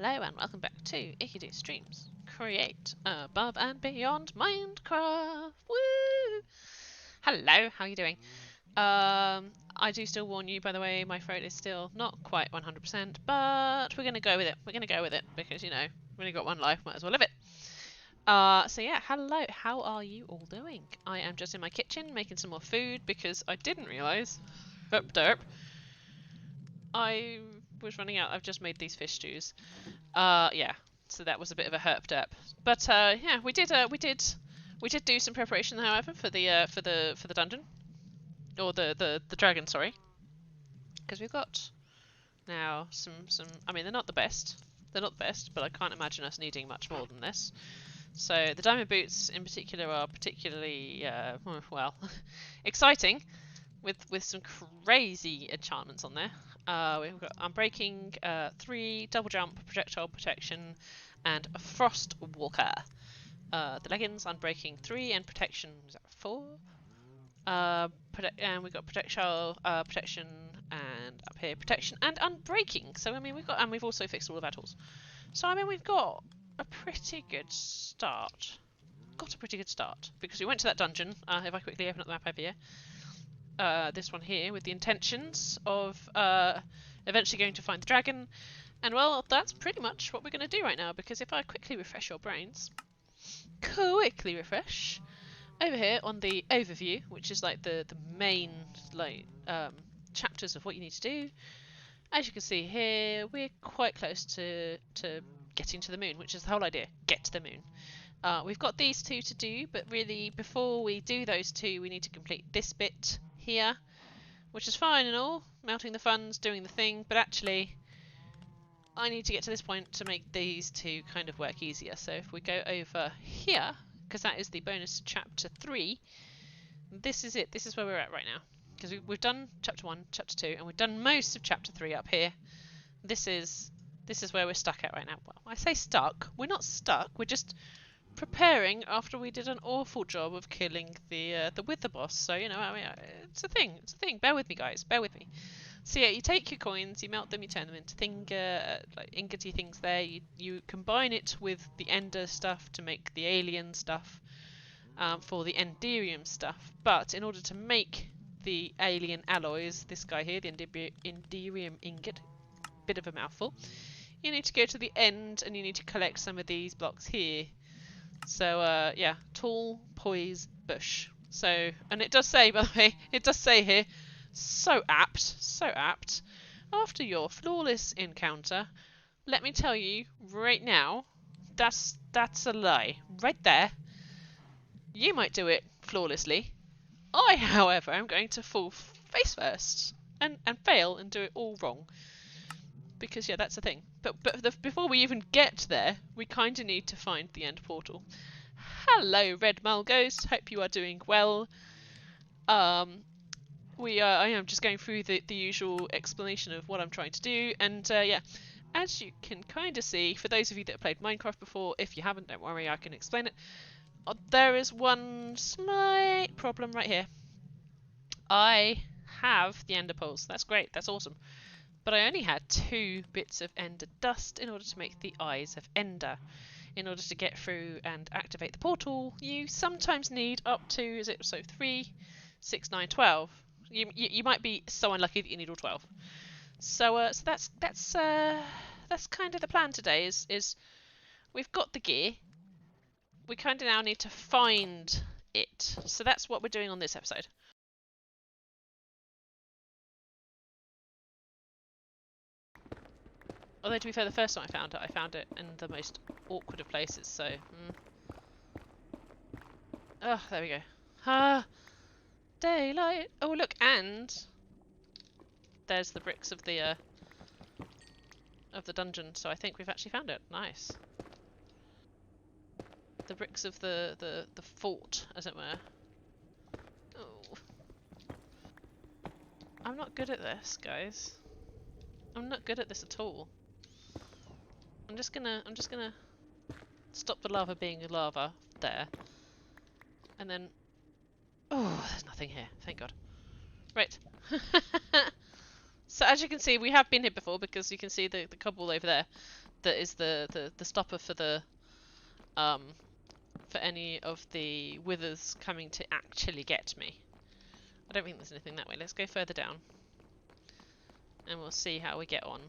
Hello and welcome back to Ikidu Streams. Create above and beyond Minecraft. Woo! Hello, how are you doing? I do still warn you, by the way, my throat is still not quite 100%, but we're gonna go with it. We're gonna go with it because, you know, we've only got one life, might as well live it. So yeah, hello, how are you all doing? I am just in my kitchen making some more food because I didn't realise, derp, I was running out. I've just made these fish stews. Yeah, so that was a bit of a herp derp. But yeah, we did do some preparation, however, for the dungeon or the dragon, sorry, because we've got now some. I mean, they're not the best. They're not the best, but I can't imagine us needing much more than this. So the diamond boots, in particular, are particularly well exciting, with some crazy enchantments on there. We've got Unbreaking, 3, Double Jump, Projectile Protection, and a Frost Walker. The leggings, Unbreaking 3, and Protection, is that 4? And we've got Projectile Protection, and up here Protection and Unbreaking. So I mean we've also fixed all of our tools. So I mean we've got a pretty good start. Because we went to that dungeon. If I quickly open up the map over here. This one here with the intentions of eventually going to find the dragon, and well, that's pretty much what we're going to do right now, because if I quickly refresh your brains, over here on the overview, which is like the main chapters of what you need to do, as you can see here, we're quite close to getting to the moon, which is the whole idea, get to the moon. We've got these two to do, but really before we do those two, we need to complete this bit here, which is fine and all, mounting the funds, doing the thing, but actually I need to get to this point to make these two kind of work easier. So if we go over here, because that is the bonus to chapter 3, this is it. This is where we're at right now, because we've done chapter 1, chapter 2, and we've done most of chapter 3 up here. This is where we're stuck at right now. Well, I say stuck, we're not stuck, we're just preparing after we did an awful job of killing the wither boss. So you know, I mean, it's a thing. Bear with me, guys. Bear with me. So yeah, you take your coins, you melt them, you turn them into like ingoty things. There, you combine it with the ender stuff to make the alien stuff for the enderium stuff. But in order to make the alien alloys, this guy here, the enderium ingot, bit of a mouthful. You need to go to the end and you need to collect some of these blocks here. So, yeah, tall, poise, bush. So, and it does say, by the way, it does say here, so apt, after your flawless encounter, let me tell you, right now, that's a lie. Right there. You might do it flawlessly. I, however, am going to fall face first and fail and do it all wrong. Because, yeah, that's the thing. But before we even get there, we kind of need to find the end portal. Hello, Red Mull Ghost. Hope you are doing well. I am just going through the usual explanation of what I'm trying to do. And, yeah, as you can kind of see, for those of you that have played Minecraft before, if you haven't, don't worry, I can explain it. There is one slight problem right here. I have the ender pearls. That's great. That's awesome. But I only had 2 bits of ender dust in order to make the eyes of ender. In order to get through and activate the portal, you sometimes need up to, 3, 6, 9, 12. You might be so unlucky that you need all 12. So that's kind of the plan today. Is we've got the gear. We kind of now need to find it. So that's what we're doing on this episode. Although, to be fair, the first time I found it in the most awkward of places, so... Oh, there we go. Ah! Daylight! Oh, look, and... there's the bricks of the dungeon, so I think we've actually found it. Nice. The bricks of the fort, as it were. Oh. I'm not good at this, guys. I'm not good at this at all. I'm just gonna stop the lava being lava there. And then... oh, there's nothing here. Thank God. Right. So as you can see, we have been here before because you can see the cobble over there. that is the stopper for the for any of the withers coming to actually get me. I don't think there's anything that way. Let's go further down. And we'll see how we get on.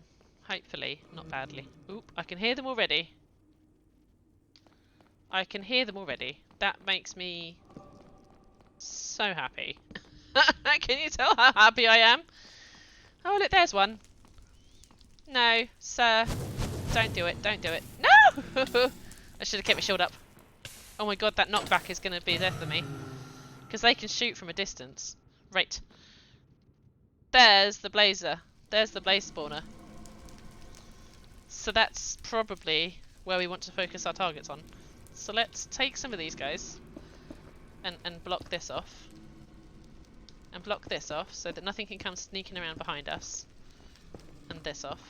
Hopefully, not badly. Oop, I can hear them already. I can hear them already. That makes me so happy. Can you tell how happy I am? Oh, look, there's one. No, sir. Don't do it. Don't do it. No! I should have kept my shield up. Oh my god, that knockback is going to be death for me. Because they can shoot from a distance. Right. There's the blazer. There's the blaze spawner. So that's probably where we want to focus our targets on. So let's take some of these guys and block this off. And block this off so that nothing can come sneaking around behind us. And this off.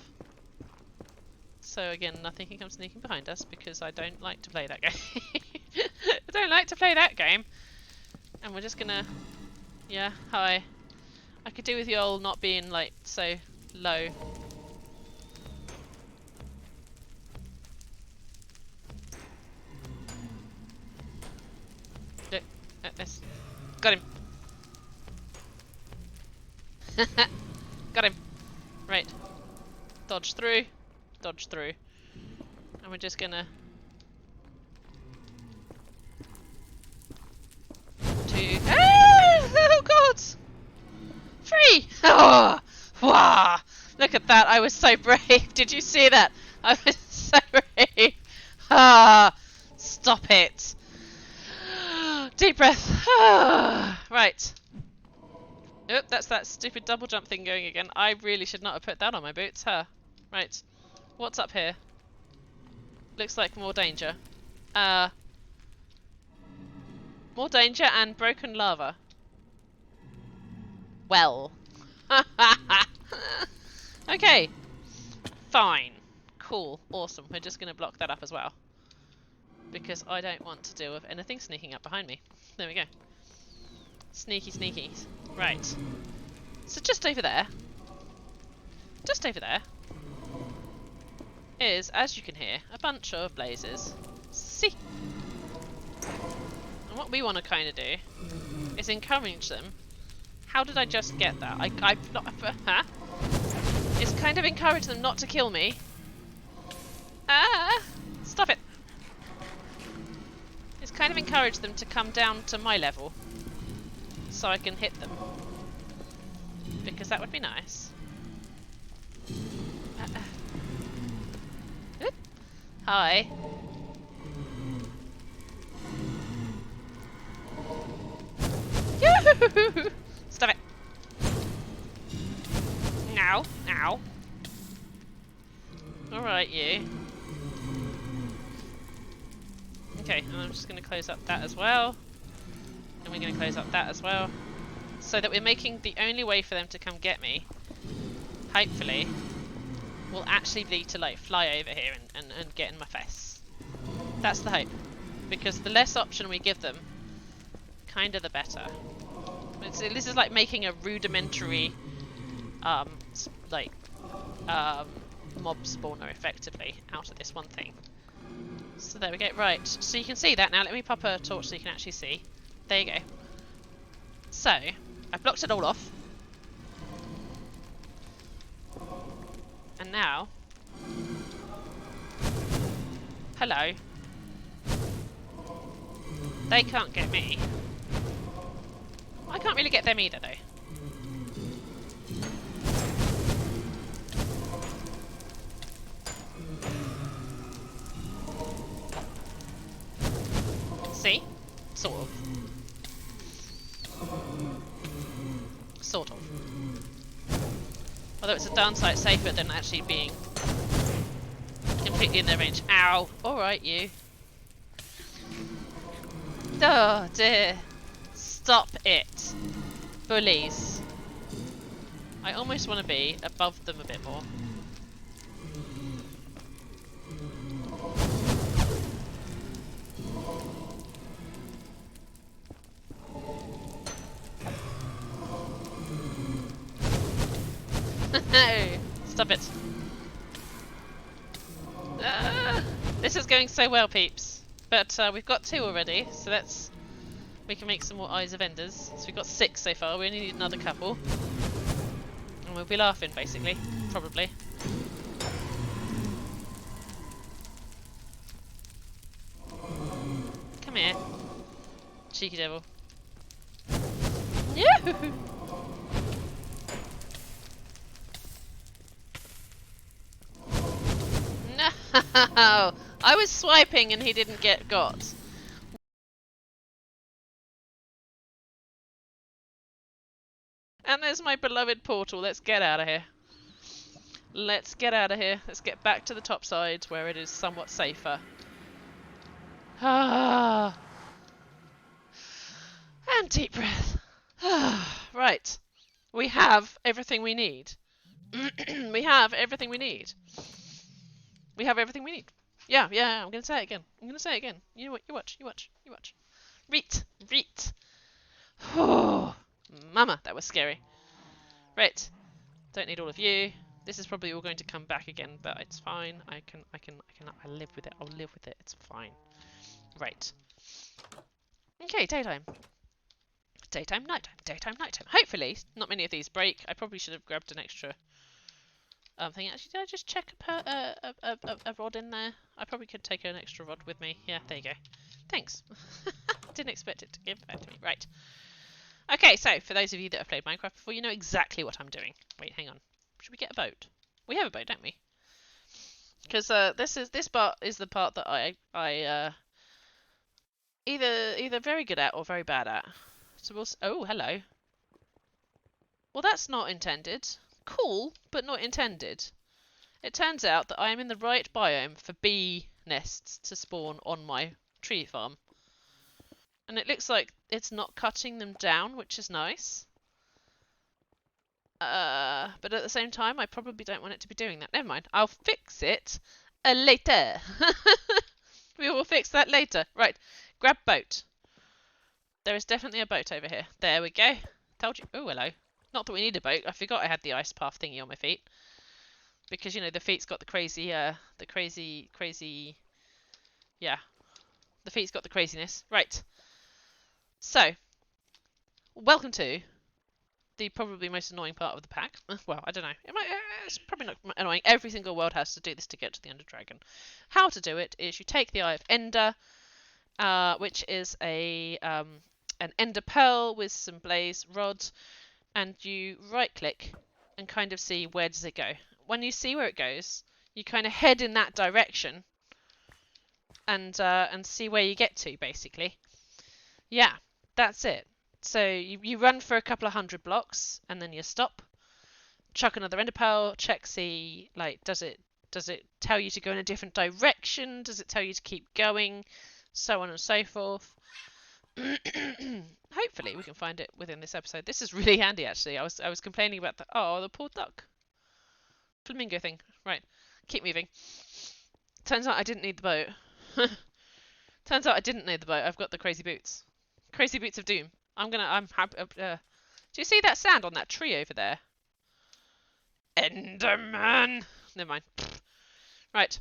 So again, nothing can come sneaking behind us because I don't like to play that game. I don't like to play that game. And we're just gonna... Yeah, hi. I could do with you all not being like so low. Look at this. Got him. Got him. Right. Dodge through. Dodge through. And we're just gonna... Oh god! 3! Oh! Wow! Look at that, I was so brave. Did you see that? I was so brave. Ah! Stop it. Deep breath. Right. Oop, that's that stupid double jump thing going again. I really should not have put that on my boots, huh? Right. What's up here? Looks like more danger. More danger and broken lava. Well. Okay. Fine. Cool. Awesome. We're just going to block that up as well. Because I don't want to deal with anything sneaking up behind me. There we go. Sneaky sneakies. Right. So just over there. Just over there. Is, as you can hear, a bunch of blazes. See? And what we want to kind of do is encourage them. How did I just get that? I've not... Huh? Is kind of encourage them not to kill me. Ah! Stop it! It's kind of encourage them to come down to my level. So I can hit them. Because that would be nice. Oop. Hi. Yoo-hoo-hoo-hoo! Stop it. Now. Now. Alright, you. Okay, and I'm just going to close up that as well. And we're going to close up that as well. So that we're making the only way for them to come get me, hopefully, will actually be to like fly over here and get in my face. That's the hope. Because the less option we give them, kind of the better. This is like making a rudimentary mob spawner effectively out of this one thing. So there we go. Right, so you can see that now. Let me pop a torch so you can actually see. There you go. So, I've blocked it all off. And now... Hello. They can't get me. I can't really get them either, though. See? Sort of. Sort of. Although it's a darn sight safer than actually being completely in their range. Ow! Alright, you. Oh dear. Stop it. Bullies. I almost want to be above them a bit more. No! Stop it. This is going so well, peeps. But we've got 2 already, so we can make some more Eyes of Enders. So we've got 6 so far. We only need another couple. And we'll be laughing, basically. Probably. Come here. Cheeky devil. Yeah. No! I was swiping and he didn't get got. And there's my beloved portal. Let's get out of here. Let's get out of here. Let's get back to the top side where it is somewhat safer. Ah. And deep breath. Right. We have everything we need. We have everything we need. We have everything we need. Yeah, I'm gonna say it again. I'm gonna say it again. You know what? You watch. You watch. You watch. Reet. Reet. Oh, mama, that was scary. Right. Don't need all of you. This is probably all going to come back again, but it's fine. I live with it. I'll live with it. It's fine. Right. Okay, daytime. Daytime, nighttime. Daytime, nighttime. Hopefully, not many of these break. I probably should have grabbed an extra thing. Actually, did I just check a rod in there? I probably could take an extra rod with me. Yeah, there you go. Thanks. Didn't expect it to give back to me. Right. Okay, so for those of you that have played Minecraft before, you know exactly what I'm doing. Wait, hang on. Should we get a boat? We have a boat, don't we? Because this part is the part that I either very good at or very bad at. So we'll. Oh, hello. Well, that's not intended. Cool, but not intended. It turns out that I am in the right biome for bee nests to spawn on my tree farm. And it looks like it's not cutting them down, which is nice. But at the same time, I probably don't want it to be doing that. Never mind. I'll fix it later. We will fix that later. Right. Grab boat. There is definitely a boat over here. There we go. Told you. Oh, hello. Not that we need a boat. I forgot I had the ice path thingy on my feet. Because, you know, the feet's got the crazy, yeah. The feet's got the craziness. Right. So, welcome to the probably most annoying part of the pack. Well, I don't know. It's probably not annoying. Every single world has to do this to get to the Ender Dragon. How to do it is you take the Eye of Ender, which is an Ender Pearl with some blaze rods, and you right-click and kind of see where does it go. When you see where it goes, you kind of head in that direction and see where you get to, basically. Yeah, that's it. So you run for a couple of 100 blocks and then you stop, chuck another ender pearl, check, see, like, does it tell you to go in a different direction? Does it tell you to keep going? So on and so forth. Hopefully we can find it within this episode. This is really handy, actually. I was complaining about the poor duck. Flamingo thing. Right. Keep moving. Turns out I didn't need the boat. Turns out I didn't need the boat. I've got the crazy boots. Crazy boots of doom. I'm happy. Do you see that sand on that tree over there? Enderman! Never mind. Right.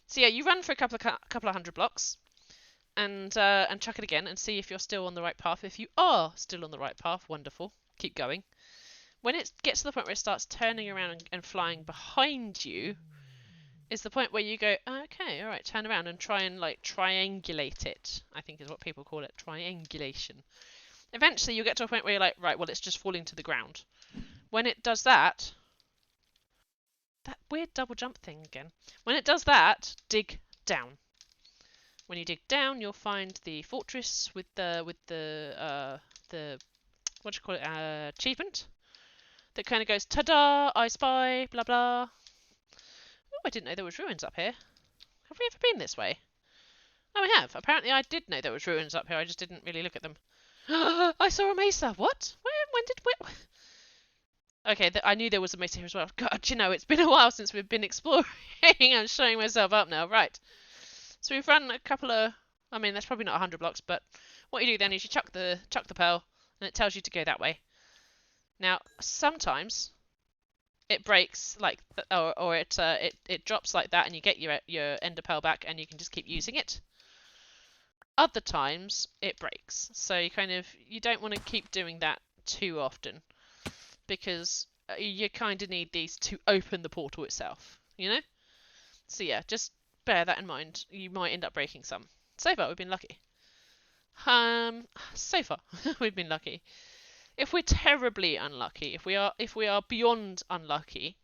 So yeah, you run for a couple of 100 blocks, and chuck it again and see if you're still on the right path. If you are still on the right path, wonderful. Keep going. When it gets to the point where it starts turning around and flying behind you, is the point where you go, okay, all right, turn around and try and like triangulate it. I think is what people call it, triangulation. Eventually, you get to a point where you're like, right, well, it's just falling to the ground. When it does that weird double jump thing again. When it does that, dig down. When you dig down, you'll find the fortress with the what do you call it, achievement that kind of goes, ta-da, I spy, blah blah. Oh, I didn't know there was ruins up here. Have we ever been this way? Oh, we have. Apparently, I did know there was ruins up here. I just didn't really look at them. I saw a mesa. What? When? Okay, I knew there was a mesa here as well. God, you know, it's been a while since we've been exploring. I'm showing myself up now. Right. So we've run a couple of... I mean, that's probably not 100 blocks, but what you do then is you chuck the pearl, and it tells you to go that way. Now, sometimes it breaks like, or it drops like that, and you get your ender pearl back, and you can just keep using it. Other times it breaks, so you don't want to keep doing that too often, because you kind of need these to open the portal itself, you know? So yeah, just bear that in mind. You might end up breaking some. So far, we've been lucky. So far, we've been lucky. If we're terribly unlucky, if we are beyond unlucky,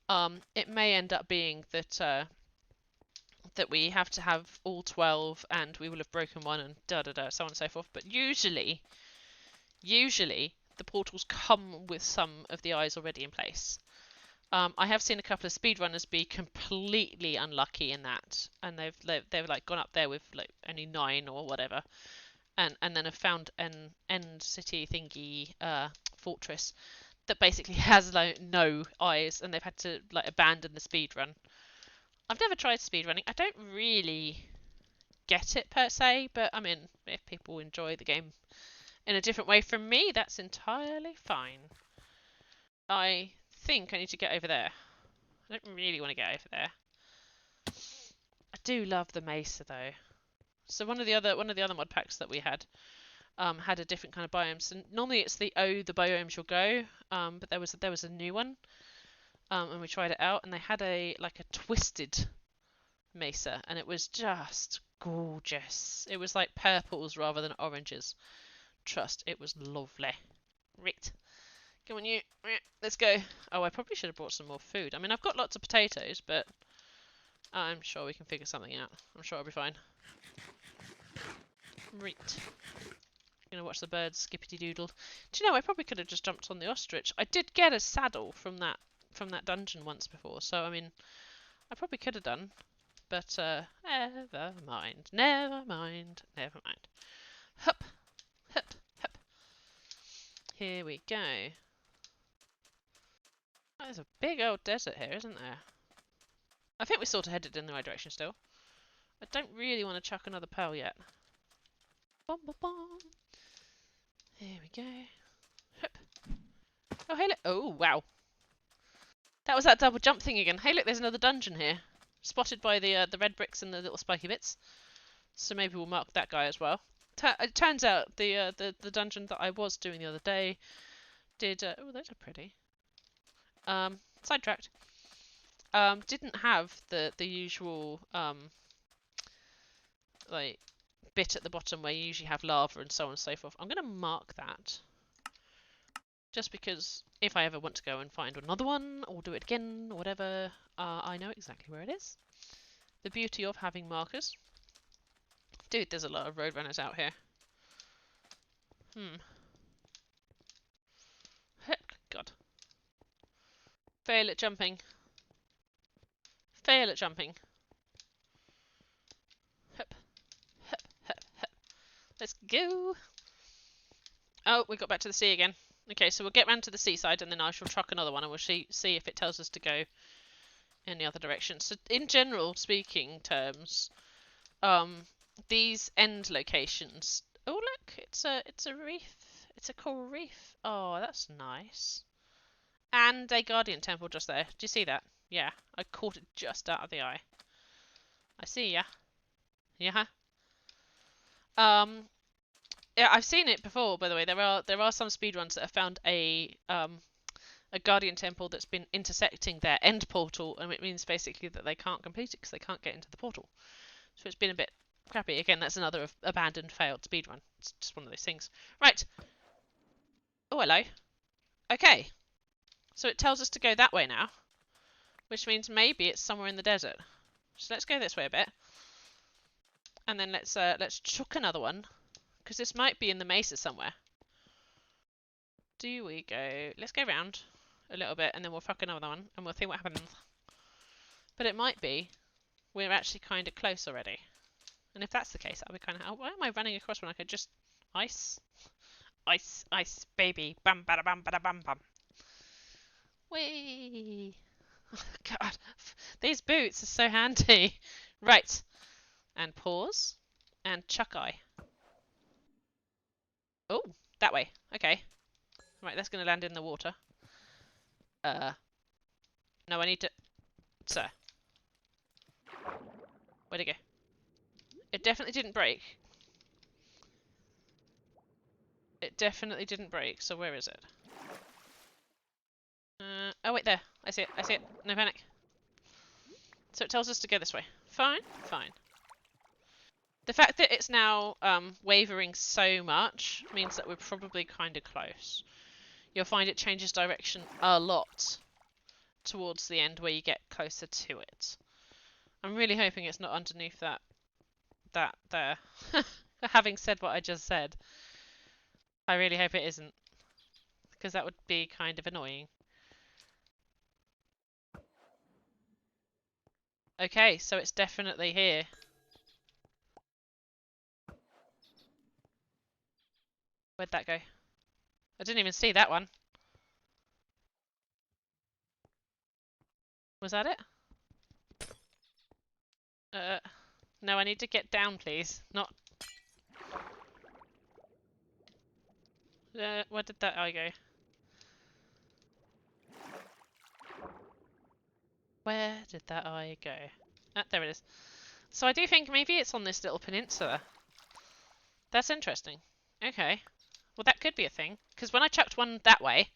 it may end up being that we have to have all 12, and we will have broken one, and da da da, so on and so forth. But usually the portals come with some of the eyes already in place. I have seen a couple of speedrunners be completely unlucky in that, and they've like gone up there with like only 9 or whatever, and then have found an end city thingy fortress that basically has like no eyes, and they've had to like abandon the speedrun. I've never tried speedrunning. I don't really get it per se, but I mean, if people enjoy the game in a different way from me, that's entirely fine. I think I need to get over there. I don't really want to get over there. I do love the mesa though. So one of the other mod packs that we had a different kind of biomes. And normally it's the biomes you'll go. But there was a new one. And we tried it out, and they had a twisted mesa, and it was just gorgeous. It was like purples rather than oranges. Trust, it was lovely. Right. Come on, you. Let's go. Oh, I probably should have brought some more food. I mean, I've got lots of potatoes, but I'm sure we can figure something out. I'm sure I'll be fine. Right. Gonna watch the birds skippity doodle. Do you know, I probably could have just jumped on the ostrich. I did get a saddle from that dungeon once before, so I mean, I probably could have done. But never mind. Never mind. Never mind. Hup, hup, hup. Here we go. Oh, there's a big old desert here, isn't there? I think we're sort of headed in the right direction still. I don't really want to chuck another pearl yet. Bom, bom, bom. Here we go. Hup. Oh, hey, look. Oh, wow. That was that double jump thing again. Hey, look, there's another dungeon here. Spotted by the red bricks and the little spiky bits. So maybe we'll mark that guy as well. It turns out the dungeon that I was doing the other day did... oh, those are pretty. Sidetracked. Didn't have the usual like bit at the bottom where you usually have lava and so on and so forth. I'm going to mark that. Just because if I ever want to go and find another one, or do it again, or whatever, I know exactly where it is. The beauty of having markers. Dude, there's a lot of roadrunners out here. God. Fail at jumping. Fail at jumping. Hup, hup, hup, hup. Let's go. Oh, we got back to the sea again. Okay, so we'll get round to the seaside, and then I shall truck another one, and we'll see if it tells us to go in the other direction. So, in general speaking terms, these end locations. Oh, look, it's a reef. It's a coral reef. Oh, that's nice. And a guardian temple just there. Do you see that? Yeah, I caught it just out of the eye. I see ya. Yeah. Yeah, I've seen it before. By the way, there are some speedruns that have found a guardian temple that's been intersecting their end portal, and it means basically that they can't complete it because they can't get into the portal. So it's been a bit crappy. Again, that's another abandoned, failed speedrun. It's just one of those things. Right. Oh, hello. Okay. So it tells us to go that way now, which means maybe it's somewhere in the desert. So let's go this way a bit, and then let's chuck another one, because this might be in the mesa somewhere. Do we go? Let's go round a little bit, and then we'll fuck another one, and we'll see what happens. But it might be we're actually kind of close already. And if that's the case, that'll be kind of... Oh, why am I running across when I could just... Ice? Ice, ice, baby. Bam, bada, bam, bada, bam, bam. Whee! Oh, God. These boots are so handy. Right. And pause. And chuck eye. Oh, that way. Okay. Right, that's going to land in the water. No, I need to... Sir. Where'd it go? It definitely didn't break. It definitely didn't break, so where is it? Oh wait, there. I see it, I see it. No panic. So it tells us to go this way. Fine, fine. The fact that it's now wavering so much means that we're probably kind of close. You'll find it changes direction a lot towards the end where you get closer to it. I'm really hoping it's not underneath that there. Having said what I just said, I really hope it isn't, because that would be kind of annoying. Okay, so it's definitely here. Where'd that go? I didn't even see that one. Was that it? No, I need to get down, please. Not... where did that eye go? Where did that eye go? Ah, there it is. So I do think maybe it's on this little peninsula. That's interesting. Okay. Well, that could be a thing. Because when I chucked one that way,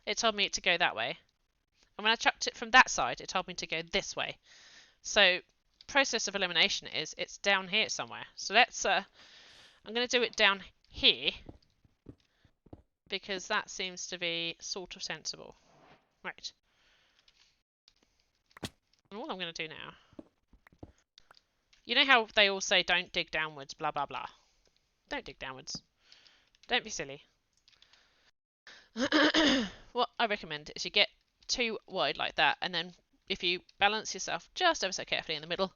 it told me to go that way. And when I chucked it from that side, it told me to go this way. So, process of elimination is, it's down here somewhere. So let's, I'm going to do it down here. Because that seems to be sort of sensible. Right. And all I'm going to do now... You know how they all say don't dig downwards, blah blah blah. Don't dig downwards. Don't be silly. What I recommend is you get two wide like that, and then if you balance yourself just ever so carefully in the middle,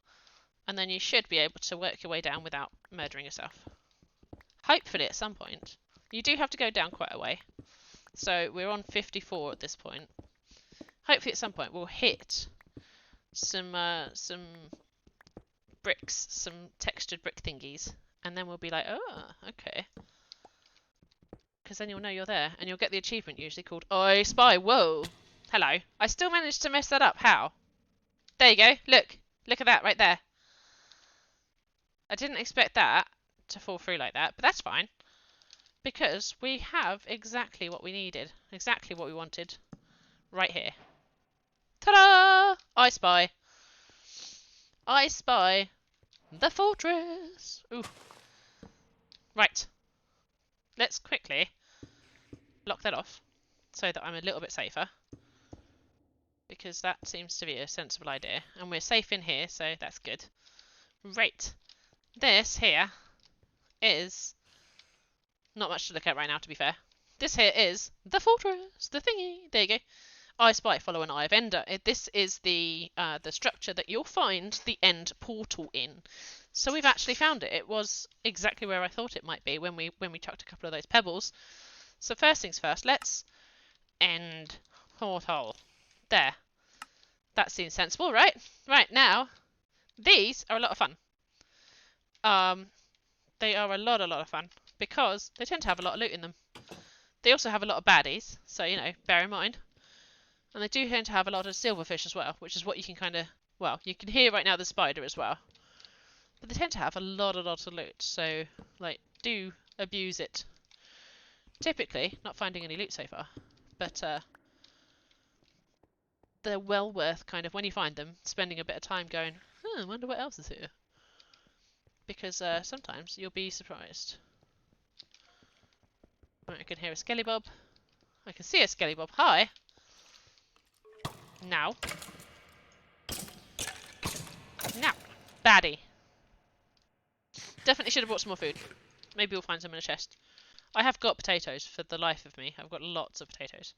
and then you should be able to work your way down without murdering yourself. Hopefully at some point. You do have to go down quite a way. So we're on 54 at this point. Hopefully at some point we'll hit some bricks, some textured brick thingies, and then we'll be like, oh, okay. Because then you'll know you're there, and you'll get the achievement usually called I Spy. Whoa! Hello. I still managed to mess that up. How? There you go. Look. Look at that right there. I didn't expect that to fall through like that, but that's fine. Because we have exactly what we needed. Exactly what we wanted. Right here. Ta-da! I Spy. I spy the fortress. Ooh. Right. Let's quickly lock that off so that I'm a little bit safer. Because that seems to be a sensible idea. And we're safe in here, so that's good. Right. This here is not much to look at right now, to be fair. This here is the fortress, the thingy. There you go. I Spy, follow an Eye of Ender. This is the structure that you'll find the end portal in. So we've actually found it. It was exactly where I thought it might be when we chucked a couple of those pebbles. So first things first, let's end portal. There. That seems sensible, right? Right, now, these are a lot of fun. They are a lot of fun because they tend to have a lot of loot in them. They also have a lot of baddies, so, you know, bear in mind. And they do tend to have a lot of silverfish as well, which is what you can kind of... Well, you can hear right now the spider as well. But they tend to have a lot of loot, so, like, do abuse it. Typically, not finding any loot so far, but they're well worth kind of, when you find them, spending a bit of time going, I wonder what else is here. Because sometimes you'll be surprised. Right, I can hear a skellybob. I can see a skellybob. Hi! Now. Now. Baddie. Definitely should have brought some more food. Maybe we'll find some in a chest. I have got potatoes for the life of me. I've got lots of potatoes.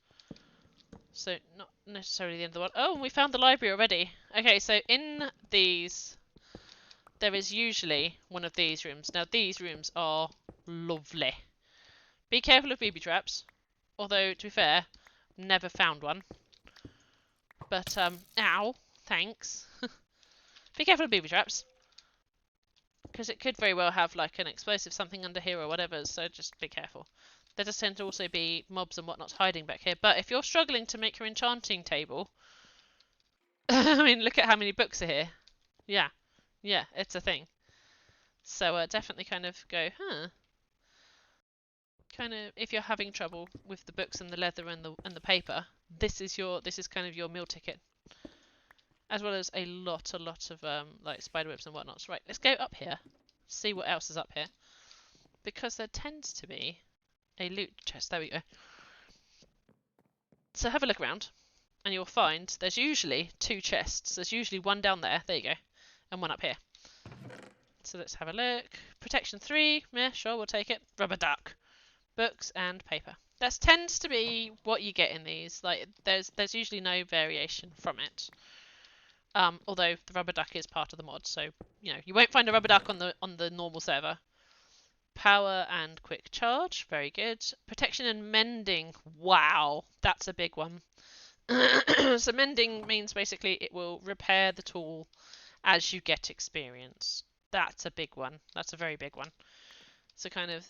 So, not necessarily the end of the world. Oh, we found the library already. Okay, so in these, there is usually one of these rooms. Now, these rooms are lovely. Be careful of booby traps. Although, to be fair, never found one. But, ow, thanks. Be careful of booby traps. Because it could very well have, like, an explosive something under here or whatever, so just be careful. There does tend to also be mobs and whatnot hiding back here. But if you're struggling to make your enchanting table, I mean, look at how many books are here. Yeah, yeah, it's a thing. So definitely kind of go, huh? Kind of, if you're having trouble with the books and the leather and the paper, this is kind of your meal ticket, as well as a lot of like spiderwebs and whatnots. Right, let's go up here, see what else is up here, because there tends to be a loot chest. There we go. So have a look around, and you'll find there's usually two chests. There's usually one down there. There you go, and one up here. So let's have a look. Protection 3, yeah, sure, we'll take it. Rubber duck. Books and paper. That tends to be what you get in these. Like, there's usually no variation from it. Although the rubber duck is part of the mod, so you know you won't find a rubber duck on the normal server. Power and quick charge, very good. Protection and mending. Wow, that's a big one. So mending means basically it will repair the tool as you get experience. That's a big one. That's a very big one. So kind of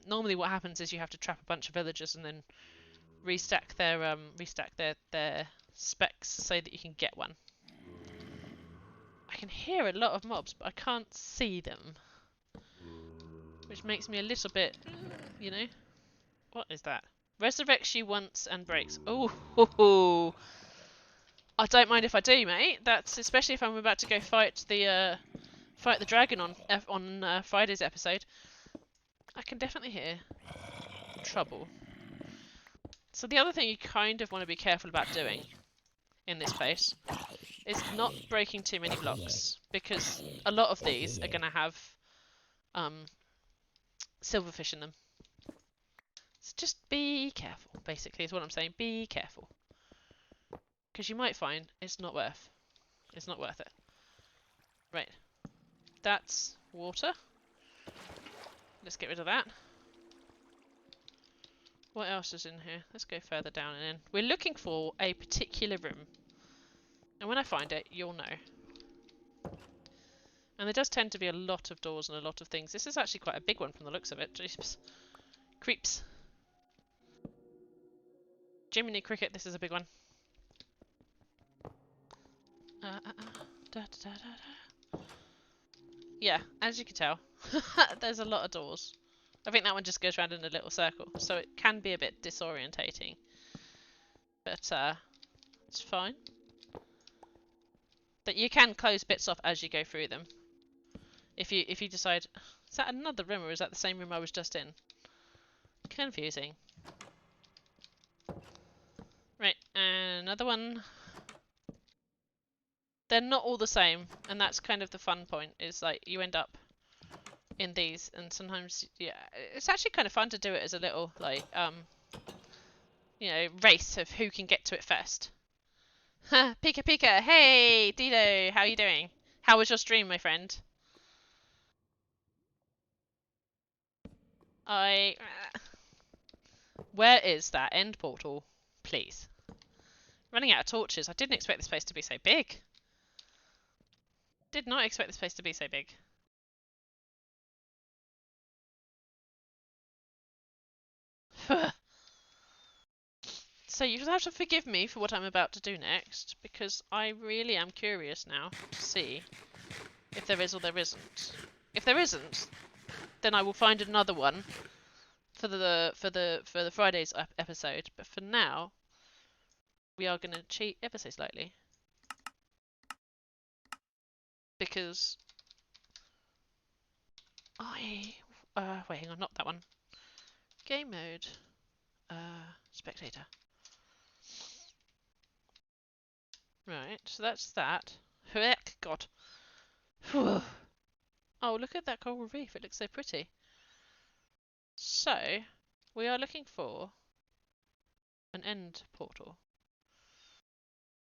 normally what happens is you have to trap a bunch of villagers and then restack their specs so that you can get one. I can hear a lot of mobs, but I can't see them, which makes me a little bit, you know. What is that? Resurrects you once and breaks. Oh, ho, ho. I don't mind if I do, mate. That's especially if I'm about to go fight the dragon on Friday's episode. I can definitely hear trouble. So the other thing you kind of want to be careful about doing in this place is not breaking too many blocks, because a lot of these are going to have silverfish in them. So just be careful, basically, is what I'm saying. Be careful. Because you might find it's not worth it. Right. That's water. Let's get rid of that. What else is in here? Let's go further down and in. We're looking for a particular room. And when I find it, you'll know. And there does tend to be a lot of doors and a lot of things. This is actually quite a big one from the looks of it. Jeeps. Creeps. Jiminy Cricket, this is a big one. Da, da, da, da. Yeah, as you can tell, there's a lot of doors. I think that one just goes around in a little circle, so it can be a bit disorientating. But it's fine. But you can close bits off as you go through them. If you decide, is that another room or is that the same room I was just in? Confusing. Right, and another one. They're not all the same, and that's kind of the fun point, is like you end up in these, and sometimes, yeah, it's actually kind of fun to do it as a little, like, you know, race of who can get to it first. Pika Pika, hey, Dido, how are you doing? How was your stream, my friend? Where is that end portal? Please. Running out of torches. I didn't expect this place to be so big. Did not expect this place to be so big. So you just have to forgive me for what I'm about to do next, because I really am curious now to see if there is or there isn't. If there isn't, then I will find another one for the Friday's episode. But for now, we are going to cheat ever so slightly, because wait, hang on, not that one. Game mode. Spectator. Right, so that's that. Heck, God. Oh, look at that coral reef. It looks so pretty. So, we are looking for an end portal.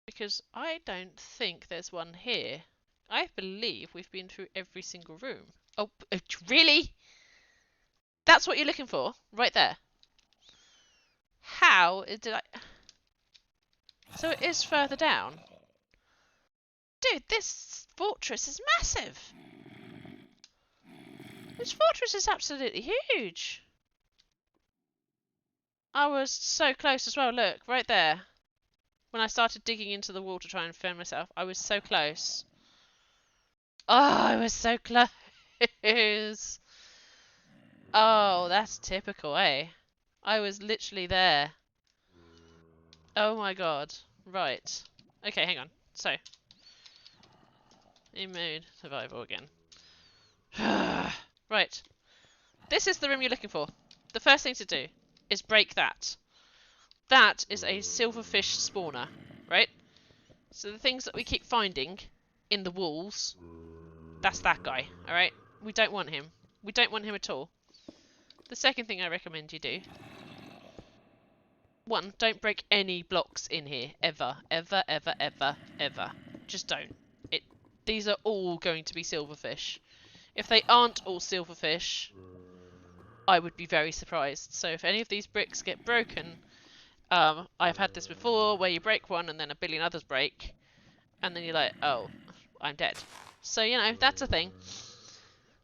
Because I don't think there's one here. I believe we've been through every single room. Oh, really? That's what you're looking for? Right there. How did I... So it is further down. Dude, this fortress is massive. This fortress is absolutely huge. I was so close as well. Look, right there. When I started digging into the wall to try and defend myself, I was so close. Oh, I was so close. Oh, that's typical, eh? I was literally there. Oh my god. Right. Okay, hang on. So, in mode survival again. Right. This is the room you're looking for. The first thing to do is break that. That is a silverfish spawner, right? So the things that we keep finding in the walls, that's that guy, alright? We don't want him. We don't want him at all. The second thing I recommend you do, one, don't break any blocks in here, ever, ever, ever, ever, ever. Just don't. These are all going to be silverfish. If they aren't all silverfish, I would be very surprised. So if any of these bricks get broken, I've had this before where you break one and then a billion others break, and then you're like, oh, I'm dead. So, you know, that's a thing.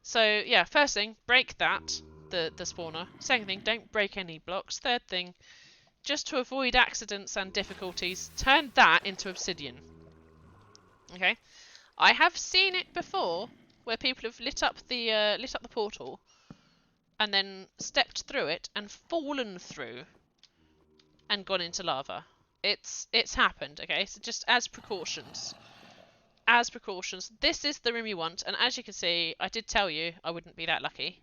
So, yeah, first thing, break that, the spawner. Second thing, don't break any blocks. Third thing, just to avoid accidents and difficulties, turn that into obsidian. Okay? I have seen it before where people have lit up the portal and then stepped through it and fallen through and gone into lava. It's happened, okay? So just as precautions. As precautions. This is the room you want, and as you can see, I did tell you I wouldn't be that lucky.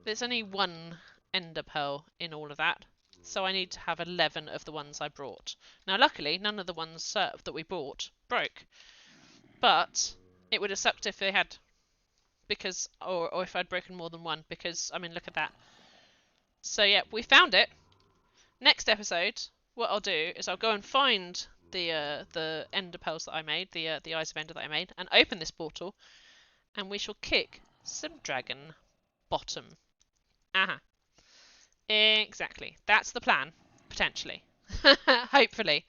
There's only one ender pearl in all of that, so I need to have 11 of the ones I brought. Now luckily, none of the ones that we bought broke, but it would have sucked if they had, because, or if I'd broken more than one, because, I mean, look at that. So yeah, we found it. Next episode, what I'll do is I'll go and find the ender pearls that I made, the eyes of ender that I made, and open this portal, and we shall kick some dragon bottom. Aha. Exactly. That's the plan, potentially. Hopefully.